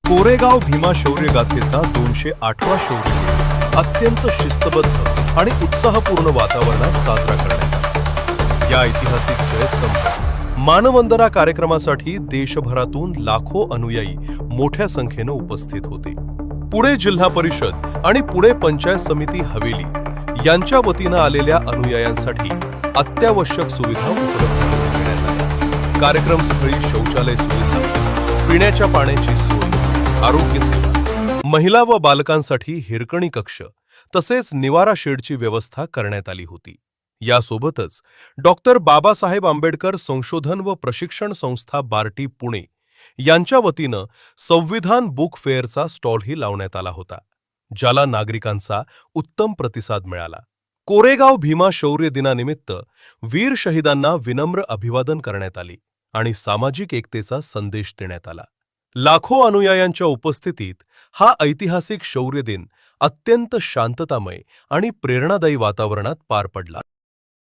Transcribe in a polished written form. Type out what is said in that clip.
कोरेगाव भीमा शौर्य गाथेचा 208वा शौर्य दिन अत्यंत शिस्तबद्ध आणि उत्साहपूर्ण वातावरणात साजरा करण्यात आला। या ऐतिहासिक जयस्तंभ मानवंदना कार्यक्रमासाठी देशभरातून लाखो अनुयायी मोठ्या संख्येने उपस्थित होते। पुणे जिल्हा परिषद आणि पुणे पंचायत समिती हवेली यांच्या वतीने आलेल्या अनुयायांसाठी अत्यावश्यक सुविधा उपलब्ध करून देण्यात आल्या। कार्यक्रमस्थळी शौचालय सुविधा, पिण्याच्या पाण्याची सोय, आरोग्य सेवा, महिला व बालकांसाठी हिरकणी कक्ष तसेच निवारा शेडची व्यवस्था करण्यात आली होती। यासोबतच डॉक्टर बाबासाहेब आंबेडकर संशोधन व प्रशिक्षण संस्था बार्टी पुणे यांच्या वतीने संविधान बुक फेअरचा स्टॉलही लावण्यात आला होता, ज्याला नागरिकांचा उत्तम प्रतिसाद मिळाला। कोरेगाव भीमा शौर्य दिनानिमित्त वीर शहीदांना विनम्र अभिवादन करण्यात आले आणि सामाजिक एकतेचा संदेश देण्यात आला। लाखो अनुयायांच्या उपस्थितीत हा ऐतिहासिक शौर्य दिन अत्यंत शांततामय आणि प्रेरणादायी वातावरणात पार पडला।